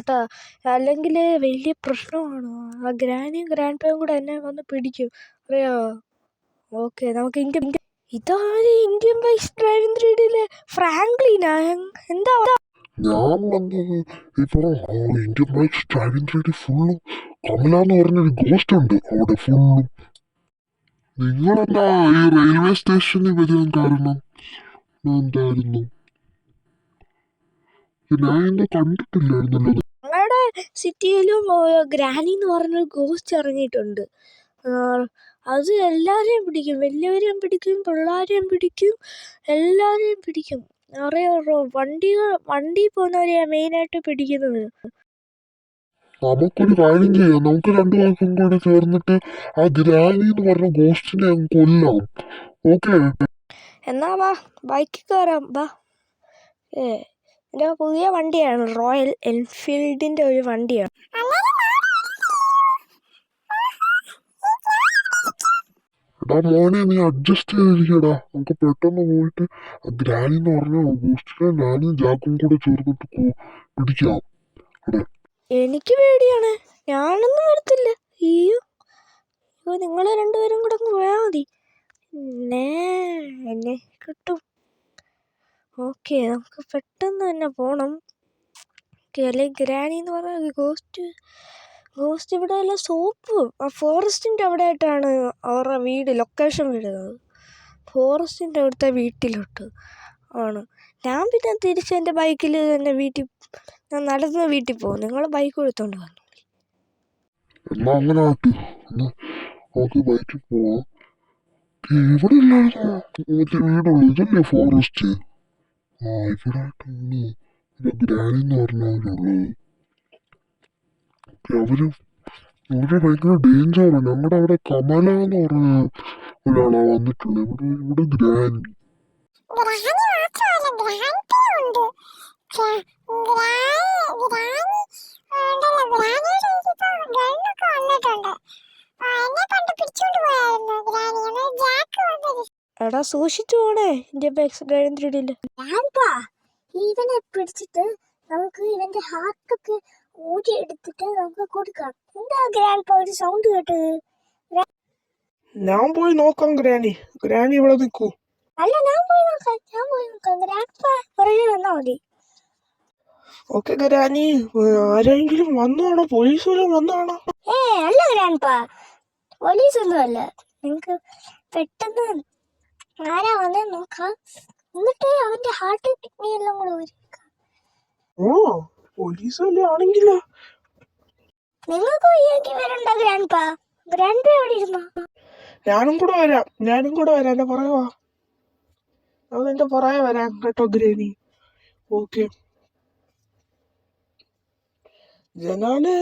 കേട്ടോ, അല്ലെങ്കിൽ വലിയ പ്രശ്നമാണ്. ആ ഗ്രാനിയും ഗ്രാൻഡ് പേയും കൂടെ എന്നെ വന്ന് പിടിക്കും, അറിയാമോ? ഓക്കെ, നമുക്ക് ഇതാര് ഇന്ത്യൻ ബൈക്ക് ഡ്രൈവിംഗ് 3Dയിലെ ഫ്രാങ്ക്ലിനാ? എന്താ ഞാൻ വന്നത് ഇവിടെ ഇന്ത്യൻ ബൈക്ക് ഡ്രൈവിംഗ് 3D ഫുള്ളും കമല എന്ന് പറഞ്ഞൊരു ഗോസ്റ്റ് ഉണ്ട് അവിടെ ഫുള്ളും. നിങ്ങളെന്താ ഈ റെയിൽവേ സ്റ്റേഷനിൽ വരാൻ കാരണം എന്തായിരുന്നു? ഞാൻ എന്താ കണ്ടിട്ടില്ലായിരുന്നല്ലോ. ഞങ്ങളുടെ സിറ്റിയിലും ഗ്രാനി എന്ന് പറഞ്ഞൊരു ഗോസ്റ്റ് ഇറങ്ങിയിട്ടുണ്ട്. അത് എല്ലാവരെയും പിടിക്കും, വലിയവരെയും പിടിക്കും, പിള്ളേരെയും പിടിക്കും, എല്ലാവരെയും പിടിക്കും. അറിയാമോ, വണ്ടി പോകുന്നവരെയാണ് മെയിനായിട്ട് പിടിക്കുന്നത്. നമുക്കൊരു കാര്യം ചെയ്യാം, നമുക്ക് രണ്ടുപേർക്കും കൂടെ ചേർന്നിട്ട് ആ ഗ്രാനി എന്ന് പറഞ്ഞ ഗോസ്റ്റിനെ അങ്ങ് കൊല്ലാം. ഓക്കെ, എന്നാ വാ, ബൈക്കിൽ കയറാം, വാ. എൻ്റെ പുതിയ വണ്ടിയാണ്, റോയൽ എൻഫീൽഡിൻ്റെ ഒരു വണ്ടിയാണ്. എടാ മോനെ, നീ അഡ്ജസ്റ്റ് ചെയ്തിരിക്കടാ. നമുക്ക് പെട്ടെന്ന് പോയിട്ട് ആ ഗ്രാനി എന്ന് പറഞ്ഞ ഗോസ്റ്റിനെ ഞാനും ജാക്കും കൂടെ ചേർന്നിട്ട് പിടിക്കാം. എനിക്ക് പേടിയാണ്, ഞാനൊന്നും വരത്തില്ല. അയ്യോ, നിങ്ങൾ രണ്ടുപേരും കൂടെ ഒന്ന് പോയാൽ മതി, എന്നെ കിട്ടും. ഓക്കെ, നമുക്ക് പെട്ടെന്ന് തന്നെ പോകണം. ഓക്കെ, അല്ലെങ്കിൽ ഗ്രാനി എന്ന് പറഞ്ഞ ഗോസ്റ്റ് ഇവിടെ അല്ല, സോപ്പ് ആ ഫോറസ്റ്റിൻ്റെ അവിടെ ആയിട്ടാണ് അവരുടെ വീട്, ലൊക്കേഷൻ വരുന്നത്. ഫോറസ്റ്റിൻ്റെ അവിടുത്തെ വീട്ടിലോട്ട് ആണ്. ഞാൻ പിന്നെ തിരിച്ച് എൻ്റെ ബൈക്കിൽ എൻ്റെ ഞാൻ നടന്ന് വീട്ടിൽ പോകും. നിങ്ങൾ ബൈക്ക് എടുത്തോണ്ട് വന്നു. എന്നാ അങ്ങനെ നമുക്ക് ബൈക്കിൽ പോവാം. ഇവിടെ വീടുള്ളൂ, ഇതല്ലേ ഫോറസ്റ്റ്? ഇവിടെ ഗ്രാനി എന്ന് പറഞ്ഞവരുള്ളത്. അവര് ഭയങ്കര ഡേഞ്ചറാണ്. ഞങ്ങളുടെ അവിടെ കമല എന്ന് പറഞ്ഞ ഒരാളാ വന്നിട്ടുണ്ട്. ഇവിടെ ഗ്രാനി എടാ, സൂക്ഷിച്ചു പോണേ ഇന്ത്യൻ ബൈക്ക് ഡ്രൈവിംഗ് 3Dയിൽ. ഇവനെ പിടിച്ചിട്ട് നമുക്ക് ഇവന്റെ ഹാർട്ടൊക്കെ ഊരിയെടുത്തിട്ട് നമുക്ക് കൊടുക്കാം. എന്താ ഗ്രാൻഡ് ഒരു സൗണ്ട് കേട്ടത്? ഞാൻ പോയി നോക്കാം. ഗ്രാനി ഇവിടെ നിൽക്കൂ. അല്ല, ഞാൻ പോയി നോക്കാം. ഗ്രാൻഡ് പുറകെ വന്നാ മതി. ഓക്കെ ഗ്രാനി, ആരെങ്കിലും വന്നാണോ? പോലീസ് വല്ലതും വന്നാണോ? അല്ല ഗ്രാൻഡ്, പോലീസ് ഒന്നും അല്ല. നിങ്ങക്ക് പെട്ടെന്ന് ആരാ വന്നേ നോക്കാം, എന്നിട്ട് അവന്റെ ഹാർട്ട് കിഡ്നി എല്ലാം കൂടെ ഊരിക്കാം. ഓ, പോലീസ് വല്ലതും ആണെങ്കിലോ? നിങ്ങൾക്ക് വയ്യെങ്കിൽ വരണ്ട ഗ്രാൻഡ് എവിടെ ഇരുന്നോ? ഞാനും കൂടെ വരാം. എന്റെ പുറകെ വാ. ഞാൻ നിന്റെ പുറകെ വരാം കേട്ടോ ഗ്രാനി. ഓക്കെ, ജനാല്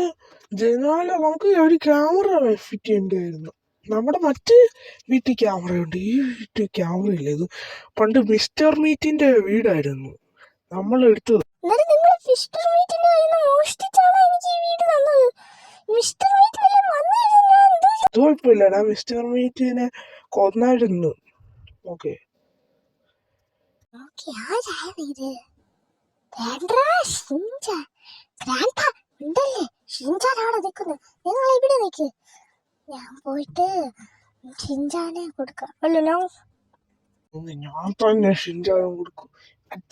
നമുക്ക് ഒരു ക്യാമറ ഫിറ്റ് ചെയ്യേണ്ടതായിരുന്നു. നമ്മുടെ മറ്റ് വീട്ടിൽ ക്യാമറയുണ്ട്, ഈ വീട്ടിൽ ക്യാമറ ഇല്ല. ഇത് പണ്ട് മിസ്റ്റർ മീറ്റിന്റെ വീടായിരുന്നു നമ്മൾ എടുത്തത്. കുഴപ്പമില്ലടാ, മിസ്റ്റർ മീറ്റിനെ കൊന്നായിരുന്നു. ഓക്കെ, ഞാൻ പോയിട്ട് ഷിൻചാനെ കൊടുക്കാം. അല്ല, ഞാൻ തന്നെ ഷിൻചാനും കൊടുക്കും.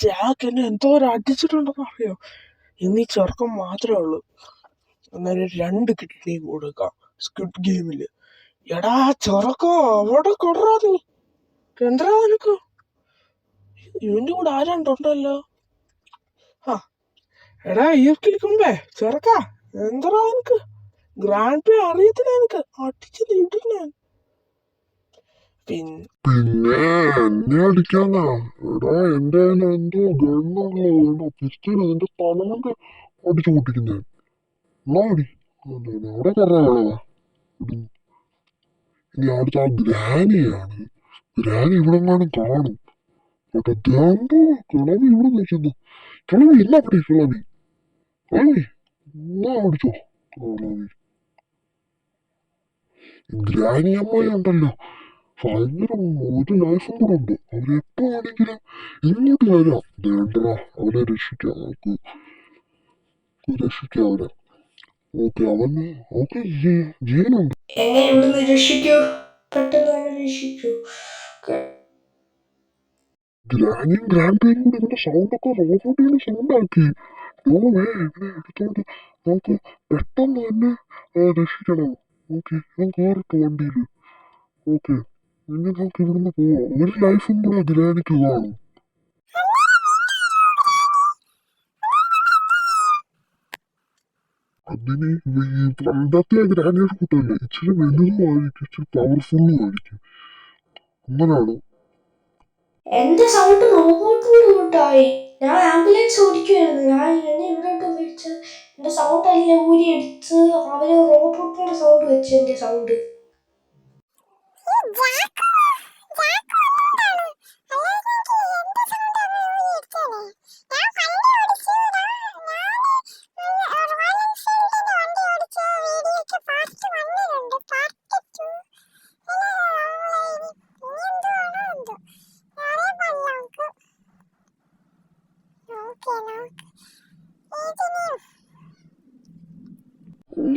ജാക്ക് എന്നെ എന്തോ അടിച്ചിട്ടുണ്ടെന്ന് അറിയോ? ഇനി ചെറുക്കം മാത്രമേ ഉള്ളൂ. അന്നേരം 2 കിഡ്നി കൊടുക്കാം സ്ക്വിഡ് ഗെയിമില്. എടാ ചെറുക്കോ, അവിടെ കൊടറാ നീ. എന്താ നിനക്ക്? ഇവന്റെ കൂടെ ആരാണ്ടുണ്ടല്ലോ. എടാ ഈർക്കിലിക്കുമ്പേ ചെറുക്ക, എന്താ നിനക്ക്? ഗ്രാൻഡ് പേ അറിയത്തില്ല എനിക്ക്, അടിച്ചത് ഇടും ഞാൻ. പിന്നെ എന്നെ അടിക്കാന്നാ? എടാ, എന്റെ എന്തോ ഗണ്ണുള്ളോ പിസ്റ്റൾ നിന്റെ തലമൊക്കെ അടിച്ചു പൊട്ടിക്കുന്നേ. അവിടെ പറഞ്ഞാ ഇനി അടുത്ത ആ ഗ്രാനിയാണ്. ഗ്രാനി ഇവിടെ കാണും കേട്ടോ. ദ്യാമ്പോ കിളവി ഇവിടെ നിൽക്കുന്നു. കിളവി ഇല്ല അവിടെ. കിളവി എന്നാ അടിച്ചോ കിളവി. ഗ്രാനി അമ്മായി ഉണ്ടല്ലോ, ഭയങ്കര ഒരു ലൈഫും കൂടെ ഉണ്ട്. അവരെപ്പോ ആണെങ്കിലും ഇങ്ങോട്ട് വരാം. വേണ്ടടാ, അവരെ രക്ഷിക്കാം നമുക്ക്. രക്ഷിക്കാം അവനെ. ഓക്കെ അവന് ഓക്കെ ജീവനുണ്ട്. എന്നെ ഇവിടുന്ന് രക്ഷിക്കൂ, പെട്ടെന്ന് തന്നെ രക്ഷിക്കൂ. ഗ്രാനിയും ഗ്രാൻഡ് പേരും കൂടെ ഇവന്റെ സൗണ്ടൊക്കെ റോബോട്ടിന്റെ സൗണ്ട് ആക്കി. ഇവനെ എടുത്തോണ്ട് നമുക്ക് പെട്ടെന്ന് തന്നെ രക്ഷിക്കണം. ഓക്കെ ഞാൻ കയറിട്ട് വണ്ടിയില്. ഓക്കെ ഇനി നമുക്ക് ഇവിടുന്ന് പോവാം. ഒരു ലൈഫും കൂടെ ഗ്രാനിക്ക് കാണും. അതിന് ഈ പണ്ടത്തെ ഗ്രാനിയുടെ കൂട്ടല്ലേ, ഇച്ചിരി വലുതും ആയിരിക്കും, ഇച്ചിരി പവർഫുള്ളും ആയിരിക്കും. അങ്ങനാണ്. എന്റെ സൗണ്ട് റോബോട്ടിലോട്ടായി. ഞാൻ ആംബുലൻസ് ഓടിക്കുമായിരുന്നു. ഞാൻ എന്നെ ഇവിടോട്ട് വിളിച്ച് എന്റെ സൗണ്ട് എല്ലാം ഊരി എടുത്ത് അവര് റോബോട്ടിന്റെ സൗണ്ട് വെച്ച് എന്റെ സൗണ്ട്.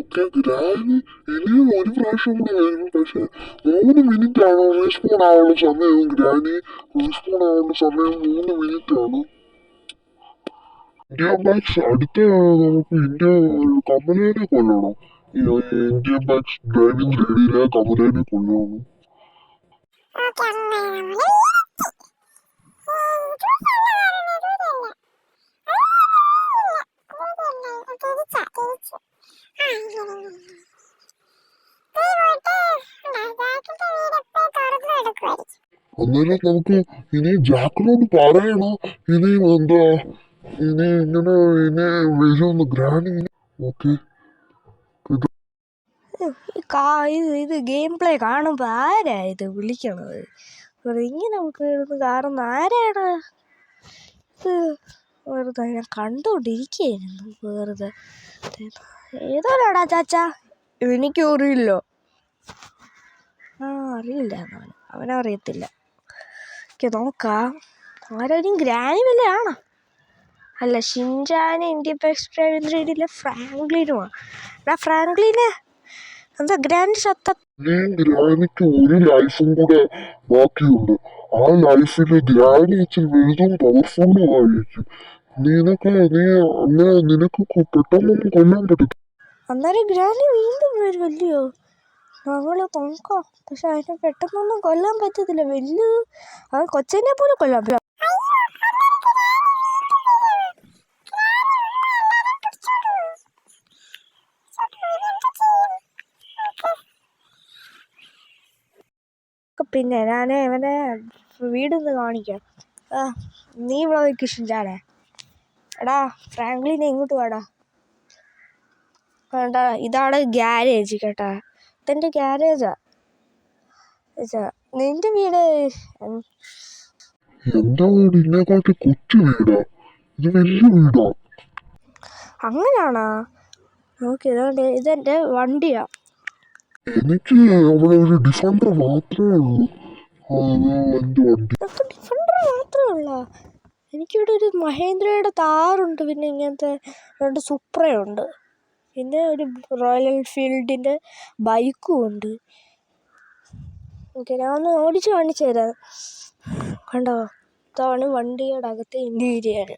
ഓക്കെ ഗ്രാനി ഇനിയും ഒരു പ്രാവശ്യം കൂടെ വരും. പക്ഷെ 3 മിനിറ്റ് ആണ് റീസ്പോൺ ആവാനുള്ള സമയം. ഗ്രാനി റീസ്പോൺ ആവാനുള്ള സമയം 3 മിനിറ്റ് ആണ്. ഇന്ത്യ ബാക്സ് അടുത്ത നമുക്ക് കമലേനെ കൊല്ലണം. ഇന്ത്യ ബാക്സ് ഡ്രൈവിംഗ് റെഡിയിലെ കമലേനെ കൊല്ലണം. അന്നേരം നമുക്ക് ഇനി ജാക്കിനോട് പറയണോ ഇനി എന്താ ഇനി ഇങ്ങനെ ഇനി വരുമെന്ന് ഗ്രാനി. ഓക്കെ ഇത് ഗെയിം പ്ലേ കാണുമ്പോ ആരാ ഇത് വിളിക്കണത്? ഇങ്ങനെ നമുക്ക് കാണുന്ന ആരാണ് ഇത്? വെറുതെ ഞാൻ കണ്ടോണ്ടിരിക്കുന്നു വെറുതെ. ഏതോടാ ചാച്ചാ? എനിക്കും അറിയില്ലോ. അറിയില്ല, അവനറിയത്തില്ല. നോക്കാം. ആരും ഗ്രാനി വല്ല ആണോ? അല്ല, ഷിൻചാനും ഇന്ത്യ ബാക്സ് ഡ്രൈവിംഗ് റെഡിയിലെ ഫ്രാങ്ക്ലിനുമാണ്. ഫ്രാങ്ക്ലിന് എന്താ ഗ്രാൻഡ് സത്ത? ഗ്രാനിക്ക് ഒരു ലൈഫും കൂടെ ബാക്കിയുണ്ട്. ആ ലൈഫില് ഗ്രാനി ഇച്ചിരി വലുതും പവർഫുള്ളും ആയിരിക്കും. നിനക്ക് പെട്ടെന്നൊന്നും കൊല്ലാൻ പറ്റും. അന്നേരം ഗ്രാനി വീണ്ടും വരുമല്ലയോ? നമ്മള് നോക്കാം. പക്ഷെ അതിനെ പെട്ടെന്നൊന്നും കൊല്ലാൻ പറ്റത്തില്ല. വലുത് അവൻ കൊച്ചനെ പോലും കൊല്ലാൻ പറ്റും. പിന്നെ ഞാൻ ഇവനെ വീടൊന്ന് കാണിക്കാം. നീ ഇവിടെ വയ്ക്ക് ഷിൻചാനെ. എടാ ഫ്രാങ്ക്ലിനെ ഇങ്ങോട്ട് വാടാ. വേണ്ട, ഇതാണ് ഗ്യാരേജ് കേട്ടാ. ഇതെന്റെ ഗ്യാരേജാ. നിന്റെ വീട് എന്റെ വീട് ഇതിനെക്കാട്ടി കൊച്ചു വീടാ, ഇത് വലിയ വീടാ. അങ്ങനാണോ? നോക്കി ഇതെന്റെ വണ്ടിയാ. എനിക്ക് അവിടെ ഒരു ഡിഫൻഡർ മാത്രമേ ഉള്ളൂ. എന്റെ വണ്ടി ഡിഫൻഡർ മാത്രമേ ഉള്ളൂ. എനിക്കിവിടെ ഒരു മഹേന്ദ്രയുടെ താറുണ്ട്, പിന്നെ ഇങ്ങനത്തെ 2 സുപ്രയുണ്ട്, പിന്നെ ഒരു റോയൽ എൻഫീൽഡിൻ്റെ ബൈക്കും ഉണ്ട്. ഓക്കെ, ഞാൻ ഒന്ന് ഓടിച്ച് കാണിച്ചു തരാം. കണ്ടോ, ഇതാണ് വണ്ടിയുടെ അകത്തെ ഇൻറ്റീരിയർ.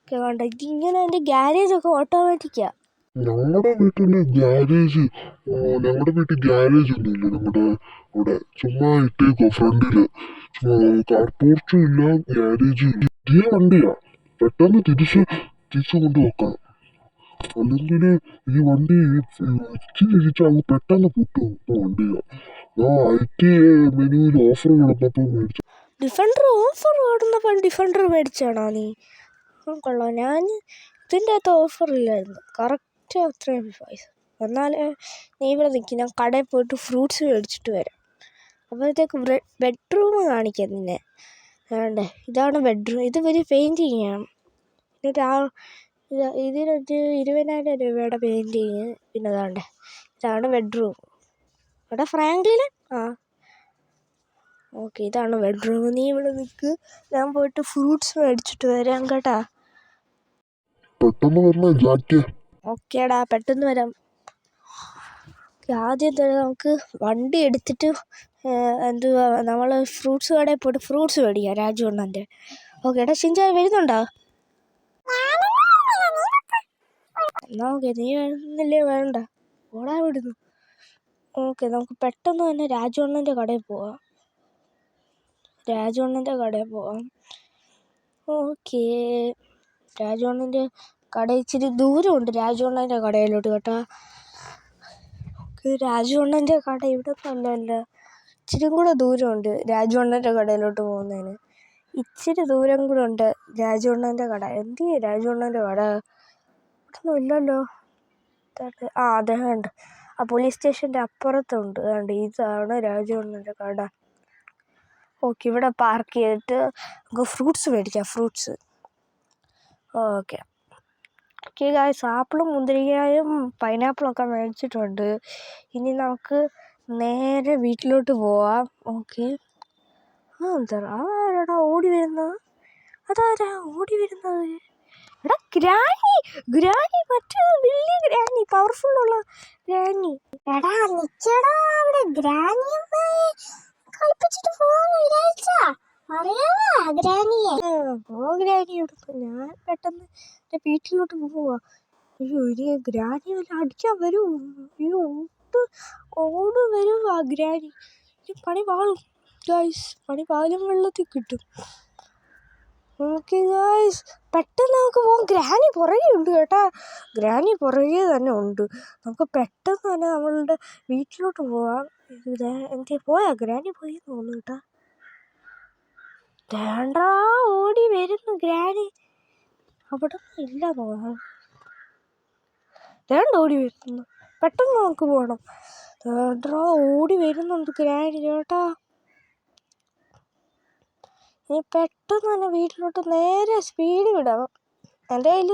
ഓക്കെ, കണ്ടോ, ഇതിങ്ങനെ എൻ്റെ ഗ്യാരേജൊക്കെ ഓട്ടോമാറ്റിക്കാണ്. ഞങ്ങളുടെ വീട്ടിൽ ഗ്യാരേജ് ഒന്നുമില്ല. ഞങ്ങളുടെ ഇവിടെ ചുമ്മാ ഇട്ടേക്കോ ഫ്രണ്ടില്. കാർ പോർച്ചും ഇല്ല, ഗ്യാരേജും ഇല്ല. പുതിയ വണ്ടിയാ, പെട്ടെന്ന് തിരിച്ചു കൊണ്ടുവെക്കാം. അല്ലെങ്കിൽ ഈ വണ്ടി ഇച്ചിരിച്ചാൽ പെട്ടെന്ന് പൊട്ടും വണ്ടിയാ. ഞാൻ IT മെനുവിൽ ഓഫർ കിടന്നപ്പോൾ മേടിച്ചു. ഡിഫൻഡർ ഓഫർ ഓടുന്നപ്പോൾ ഡിഫൻഡർ മേടിച്ചാണോ നീ? കൊള്ളാം. ഞാൻ ഇതിൻ്റെ അകത്ത് ഓഫറില്ലായിരുന്നു. കറക്റ്റ് അത്രയും പൈസ. എന്നാൽ നീ ഇവിടെ നിൽക്കും, ഞാൻ കടയിൽ പോയിട്ട് ഫ്രൂട്ട്സ് മേടിച്ചിട്ട് വരാം. അപ്പോഴത്തേക്ക് ബെഡ്റൂം കാണിക്കാം നിന്നെ. വേണ്ടേ, ഇതാണ് ബെഡ്റൂം. ഇത് വലിയ പെയിൻറ്റിങ് ആണ്. ഇതിനൊരു 20,000 രൂപയുടെ പെയിൻറ്റിങ്. പിന്നെ അതാണ്ടേ, ഇതാണ് ബെഡ്റൂം. ഇവിടെ ഫ്രാങ്ക്ലിന് ഓക്കെ, ഇതാണ് ബെഡ്റൂം. നീ ഇവിടെ നിൽക്ക്, ഞാൻ പോയിട്ട് ഫ്രൂട്ട്സ് മേടിച്ചിട്ട് വരാം കേട്ടാ. പെട്ടെന്ന് വരണേ ജാക്കേ. ഓക്കേടാ, പെട്ടെന്ന് വരാം. ആദ്യം തന്നെ നമുക്ക് വണ്ടി എടുത്തിട്ട് എന്തുവാ നമ്മൾ ഫ്രൂട്ട്സ് കടയിൽ പോയിട്ട് ഫ്രൂട്ട്സ് മേടിക്കാം രാജു അണ്ണൻ്റെ. ഓക്കേടാ, ഷിൻചാൻ വരുന്നുണ്ടോ? എന്നാ ഓക്കെ, നീ വരുന്നില്ലേ? വേണ്ട, ഓടാ വിടുന്നു. ഓക്കെ, നമുക്ക് പെട്ടെന്ന് തന്നെ രാജു അണ്ണൻ്റെ കടയിൽ പോവാം. ഓക്കേ, രാജു അണ്ണൻ്റെ കട ഇച്ചിരി ദൂരമുണ്ട് രാജു അണ്ണൻ്റെ കടയിലോട്ട് കേട്ടോ. രാജു അണ്ണൻ്റെ കട ഇവിടെ അല്ലല്ലോ, ഇച്ചിരി കൂടെ ദൂരമുണ്ട് രാജു അണ്ണൻ്റെ കടയിലോട്ട് പോകുന്നതിന്. ഇച്ചിരി ദൂരം കൂടെ ഉണ്ട് രാജു അണ്ണൻ്റെ കട. എന്തിനാ രാജു അണ്ണൻ്റെ കട? ഇവിടൊന്നും ഇല്ലല്ലോ. അതെ ഉണ്ട്, ആ പോലീസ് സ്റ്റേഷൻ്റെ അപ്പുറത്തുണ്ട്. അതുകൊണ്ട് ഇതാണ് രാജു അണ്ണൻ്റെ കട. ഓക്കെ, ഇവിടെ പാർക്ക് ചെയ്തിട്ട് നമുക്ക് ഫ്രൂട്ട്സ് മേടിക്കാം. ഫ്രൂട്ട്സ് ഓക്കെ ഗായ്സ്, ആപ്പിളും മുന്തിരിങ്ങയും പൈനാപ്പിളൊക്കെ മേടിച്ചിട്ടുണ്ട്. ഇനി നമുക്ക് നേരെ വീട്ടിലോട്ട് പോവാം. ഓക്കെ, ആരാടാ ഓടി വരുന്നത്? അതാരാ ഓടി വരുന്നത്? എടാ, ഗ്രാനി മറ്റേ വലിയ ഗ്രാനി, പവർഫുള്ളുള്ള ഗ്രാനി. എടാ നിച്ചടാ, അവിടെ ഗ്രാനി കളിപ്പിച്ചിട്ട് പോവാന്ന് വിചാരിച്ചാ അറിയാവാ ഗ്രാനിയെ? ഗ്രാനിയോട് ഞാൻ പെട്ടെന്ന് എൻ്റെ വീട്ടിലോട്ട് പോവാ. അയ്യോ, ഇനി ഗ്രാനി വല്ല അടിക്കാൻ വരൂ? അയ്യോ, ഓട് വരുവാ ഗ്രാനി. ഇനി പണി പാളും ഗായ്സ്, പണി പാലും വെള്ളത്തിൽ കിട്ടും. ഓക്കെ ഗായ്സ്, പെട്ടെന്ന് നമുക്ക് പോകാം. ഗ്രാനി പുറകെ ഉണ്ട് കേട്ടാ, ഗ്രാനി പുറകെ തന്നെ ഉണ്ട്. നമുക്ക് പെട്ടെന്ന് തന്നെ നമ്മളുടെ വീട്ടിലോട്ട് പോവാം. എനിക്ക് പോയാ ഗ്രാനി പോയി തോന്നുന്നു കേട്ടാ. വേണ്ടാ, ഓടി വരുന്നു ഗ്രാനി. അവിടെ ഇല്ല തോന്നുന്നു. വേണ്ട, ഓടി വരുന്നു. പെട്ടെന്ന് നമുക്ക് പോകണം. വേണ്ടാ, ഓടി വരുന്നുണ്ട് ഗ്രാനി കേട്ടാ. ഇനി പെട്ടെന്ന് തന്നെ വീട്ടിലോട്ട് നേരെ സ്പീഡ് വിടാം. എൻ്റെ കയ്യിൽ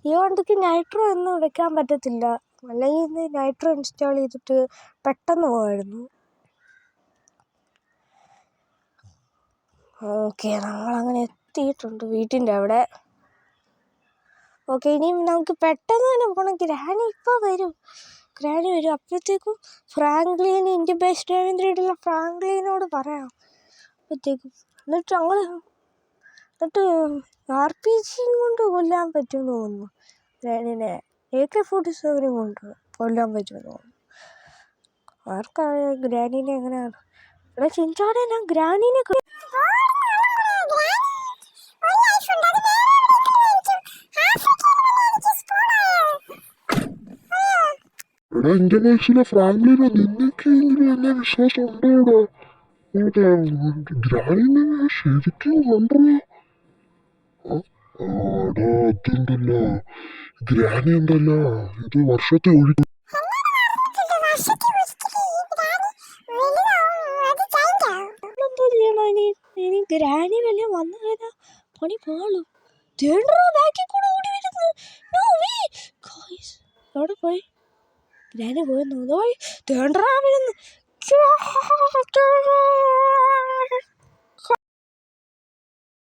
ഈ വണ്ടിക്ക് നൈട്രോ ഒന്നും വെക്കാൻ പറ്റത്തില്ല, അല്ലെങ്കിൽ ഇന്ന് നൈട്രോ ഇൻസ്റ്റാൾ ചെയ്തിട്ട് പെട്ടെന്ന് പോകാമായിരുന്നു. ഓക്കെ, നമ്മളങ്ങനെ എത്തിയിട്ടുണ്ട് വീട്ടിൻ്റെ അവിടെ. ഓക്കെ, ഇനി നമുക്ക് പെട്ടെന്ന് തന്നെ പോകണം. ഗ്രാനി ഇപ്പോൾ വരും. അപ്പോഴത്തേക്കും ഫ്രാങ്ക്ലിൻ, ഇന്ത്യൻ ബേസ് ഡ്രൈവിംഗ് റേഡിയുള്ള ഫ്രാങ്ക്ലിനോട് പറയാം. അപ്പോഴത്തേക്കും എന്നിട്ട് RPG കൊണ്ട് കൊല്ലാൻ പറ്റുമെന്ന് തോന്നുന്നു. ഗ്രാനിനെ AK-47 കൊണ്ട് കൊല്ലാൻ പറ്റുമെന്ന് തോന്നുന്നു. ആർക്കറിയാം ഗ്രാനിനെ എങ്ങനെയാണ്? ഇവിടെ ചിഞ്ചാടെ ഞാൻ ഗ്രാനിനെ എടാ, എന്റെ മനസ്സിലെ ഫ്രാങ്ക്ലിനോ നിന്നൊക്കെയെങ്കിലും എന്നെ വിശ്വാസം ഉണ്ടോ? ഗ്രാനിനെ ശരിക്കും കണ്ടോ? അതുണ്ടല്ലോ, ഗ്രാനി ഉണ്ടല്ലോ, ഇത് വർഷത്തെ ഒഴിക്കും. എന്തോ ചെയ്യണോ ഇനി ഗ്രാനി വല്ല വന്നു കഴിഞ്ഞാൽ പണി പാളും. ബാക്കിൽ കൂടെ ഓടി വരുന്നു. എവിടെ പോയി? ഗ്രാനി പോയെന്ന് തോന്നുന്നു. തേണ്ടറാ വരുന്നു.